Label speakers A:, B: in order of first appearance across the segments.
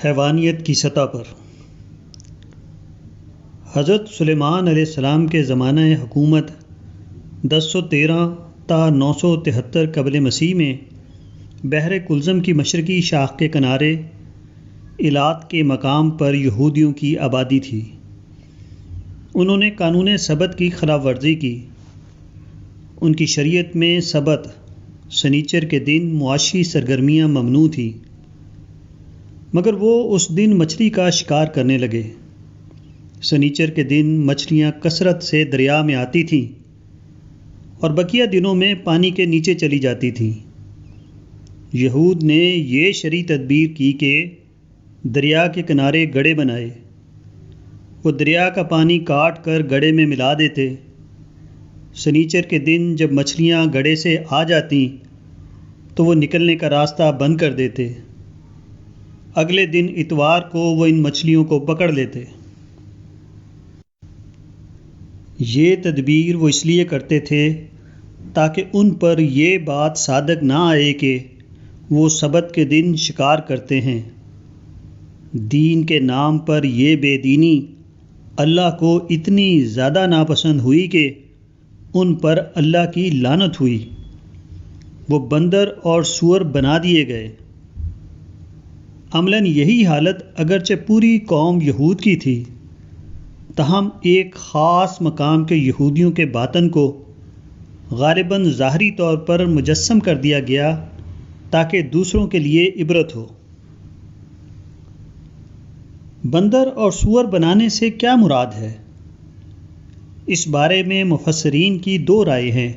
A: حیوانیت کی سطح پر حضرت سلیمان علیہ السلام کے زمانہ حکومت 1013 تا 973 قبل مسیح میں بحر کلزم کی مشرقی شاخ کے کنارے ایلات کے مقام پر یہودیوں کی آبادی تھی۔ انہوں نے قانون سبت کی خلاف ورزی کی۔ ان کی شریعت میں سبت سنیچر کے دن معاشی سرگرمیاں ممنوع تھیں، مگر وہ اس دن مچھلی کا شکار کرنے لگے۔ سنیچر کے دن مچھلیاں کثرت سے دریا میں آتی تھیں اور بقیہ دنوں میں پانی کے نیچے چلی جاتی تھیں۔ یہود نے یہ شرعی تدبیر کی کہ دریا کے کنارے گڑھے بنائے۔ وہ دریا کا پانی کاٹ کر گڑھے میں ملا دیتے۔ سنیچر کے دن جب مچھلیاں گڑھے سے آ جاتیں تو وہ نکلنے کا راستہ بند کر دیتے۔ اگلے دن اتوار کو وہ ان مچھلیوں کو پکڑ لیتے۔ یہ تدبیر وہ اس لیے کرتے تھے تاکہ ان پر یہ بات صادق نہ آئے کہ وہ سبت کے دن شکار کرتے ہیں۔ دین کے نام پر یہ بے دینی اللہ کو اتنی زیادہ ناپسند ہوئی کہ ان پر اللہ کی لعنت ہوئی۔ وہ بندر اور سور بنا دیے گئے۔ عملاً یہی حالت اگرچہ پوری قوم یہود کی تھی، تاہم ایک خاص مقام کے یہودیوں کے باطن کو غالباً ظاہری طور پر مجسم کر دیا گیا تاکہ دوسروں کے لیے عبرت ہو۔ بندر اور سور بنانے سے کیا مراد ہے؟ اس بارے میں مفسرین کی دو رائے ہیں۔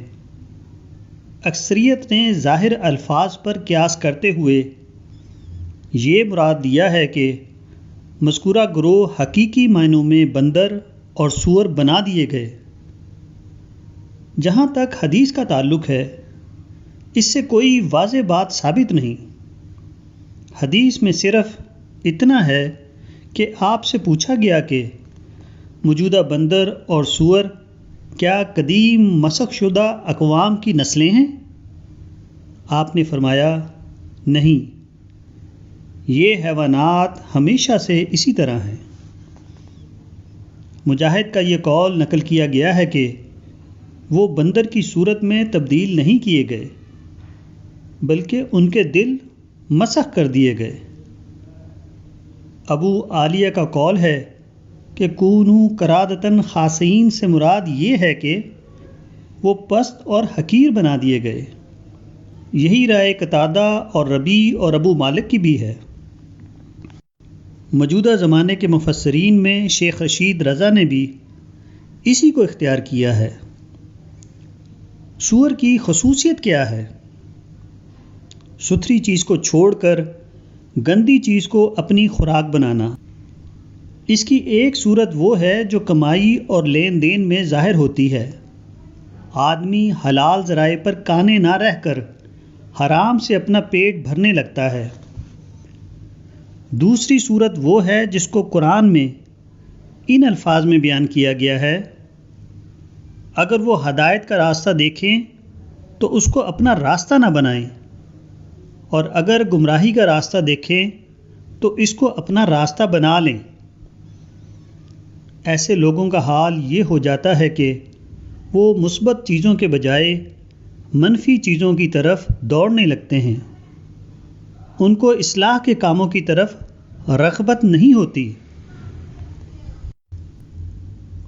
A: اکثریت نے ظاہر الفاظ پر قیاس کرتے ہوئے یہ مراد لیا ہے کہ مذکورہ گروہ حقیقی معنوں میں بندر اور سور بنا دیے گئے۔ جہاں تک حدیث کا تعلق ہے، اس سے کوئی واضح بات ثابت نہیں۔ حدیث میں صرف اتنا ہے کہ آپ سے پوچھا گیا کہ موجودہ بندر اور سور کیا قدیم مسخ شدہ اقوام کی نسلیں ہیں؟ آپ نے فرمایا نہیں، یہ حیوانات ہمیشہ سے اسی طرح ہیں۔ مجاہد کا یہ قول نقل کیا گیا ہے کہ وہ بندر کی صورت میں تبدیل نہیں کیے گئے، بلکہ ان کے دل مسخ کر دیے گئے۔ ابو عالیہ کا قول ہے کہ کونو قرادتن خاسئین سے مراد یہ ہے کہ وہ پست اور حقیر بنا دیے گئے۔ یہی رائے قتادہ اور ربیع اور ابو مالک کی بھی ہے۔ موجودہ زمانے کے مفسرین میں شیخ رشید رضا نے بھی اسی کو اختیار کیا ہے۔ سور کی خصوصیت کیا ہے؟ ستھری چیز کو چھوڑ کر گندی چیز کو اپنی خوراک بنانا۔ اس کی ایک صورت وہ ہے جو کمائی اور لین دین میں ظاہر ہوتی ہے۔ آدمی حلال ذرائع پر کانے نہ رہ کر حرام سے اپنا پیٹ بھرنے لگتا ہے۔ دوسری صورت وہ ہے جس کو قرآن میں ان الفاظ میں بیان کیا گیا ہے، اگر وہ ہدایت کا راستہ دیکھیں تو اس کو اپنا راستہ نہ بنائیں، اور اگر گمراہی کا راستہ دیکھیں تو اس کو اپنا راستہ بنا لیں۔ ایسے لوگوں کا حال یہ ہو جاتا ہے کہ وہ مثبت چیزوں کے بجائے منفی چیزوں کی طرف دوڑنے لگتے ہیں۔ ان کو اصلاح کے کاموں کی طرف رغبت نہیں ہوتی۔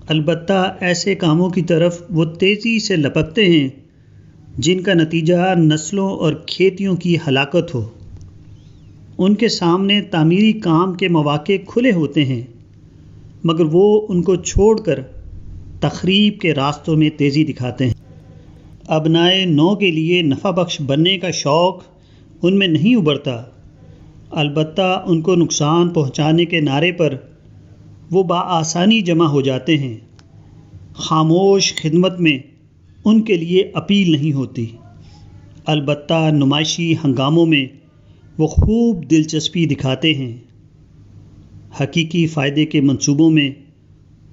A: البتہ ایسے کاموں کی طرف وہ تیزی سے لپکتے ہیں جن کا نتیجہ نسلوں اور کھیتیوں کی ہلاکت ہو۔ ان کے سامنے تعمیری کام کے مواقع کھلے ہوتے ہیں، مگر وہ ان کو چھوڑ کر تخریب کے راستوں میں تیزی دکھاتے ہیں۔ ابنائے نو کے لیے نفع بخش بننے کا شوق ان میں نہیں ابھرتا، البتہ ان کو نقصان پہنچانے کے نعرے پر وہ بآسانی جمع ہو جاتے ہیں۔ خاموش خدمت میں ان کے لیے اپیل نہیں ہوتی، البتہ نمائشی ہنگاموں میں وہ خوب دلچسپی دکھاتے ہیں۔ حقیقی فائدے کے منصوبوں میں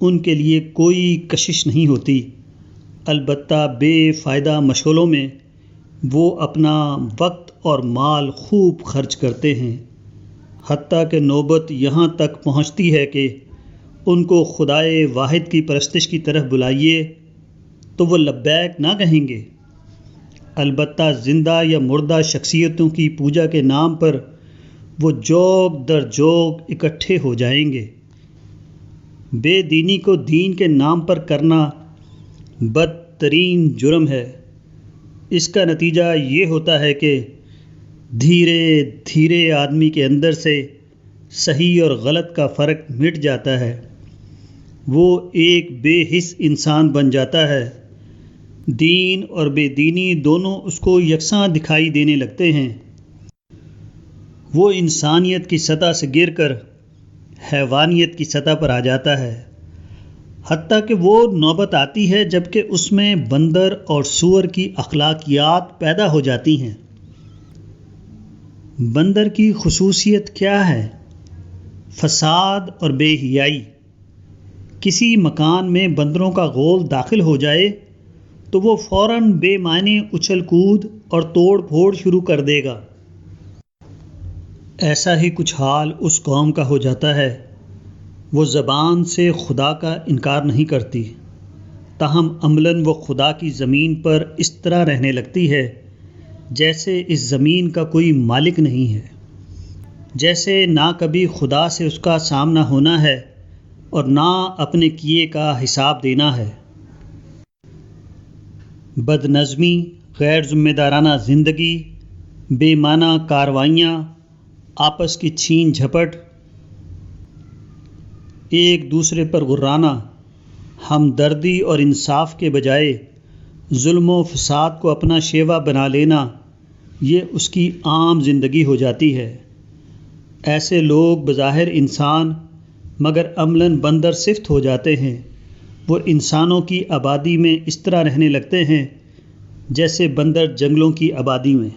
A: ان کے لیے کوئی کشش نہیں ہوتی، البتہ بے فائدہ مشغلوں میں وہ اپنا وقت اور مال خوب خرچ کرتے ہیں۔ حتیٰ کہ نوبت یہاں تک پہنچتی ہے کہ ان کو خدائے واحد کی پرستش کی طرف بلائیے تو وہ لبیک نہ کہیں گے، البتہ زندہ یا مردہ شخصیتوں کی پوجا کے نام پر وہ جوگ در جوگ اکٹھے ہو جائیں گے۔ بے دینی کو دین کے نام پر کرنا بدترین جرم ہے۔ اس کا نتیجہ یہ ہوتا ہے کہ دھیرے دھیرے آدمی کے اندر سے صحیح اور غلط کا فرق مٹ جاتا ہے، وہ ایک بے حس انسان بن جاتا ہے، دین اور بے دینی دونوں اس کو یکساں دکھائی دینے لگتے ہیں، وہ انسانیت کی سطح سے گر کر حیوانیت کی سطح پر آ جاتا ہے، حتیٰ کہ وہ نوبت آتی ہے جب کہ اس میں بندر اور سور کی اخلاقیات پیدا ہو جاتی ہیں۔ بندر کی خصوصیت کیا ہے؟ فساد اور بے حیائی۔ کسی مکان میں بندروں کا غول داخل ہو جائے تو وہ فوراً بے معنی اچھل کود اور توڑ پھوڑ شروع کر دے گا۔ ایسا ہی کچھ حال اس قوم کا ہو جاتا ہے، وہ زبان سے خدا کا انکار نہیں کرتی، تاہم عملاً وہ خدا کی زمین پر اس طرح رہنے لگتی ہے جیسے اس زمین کا کوئی مالک نہیں ہے، جیسے نہ کبھی خدا سے اس کا سامنا ہونا ہے اور نہ اپنے کیے کا حساب دینا ہے۔ بد نظمی، غیر ذمہ دارانہ زندگی، بے معنی کارروائیاں، آپس کی چھین جھپٹ، ایک دوسرے پر غرانہ، ہمدردی اور انصاف کے بجائے ظلم و فساد کو اپنا شیوا بنا لینا، یہ اس کی عام زندگی ہو جاتی ہے۔ ایسے لوگ بظاہر انسان مگر عملاً بندر صفت ہو جاتے ہیں، وہ انسانوں کی آبادی میں اس طرح رہنے لگتے ہیں جیسے بندر جنگلوں کی آبادی میں۔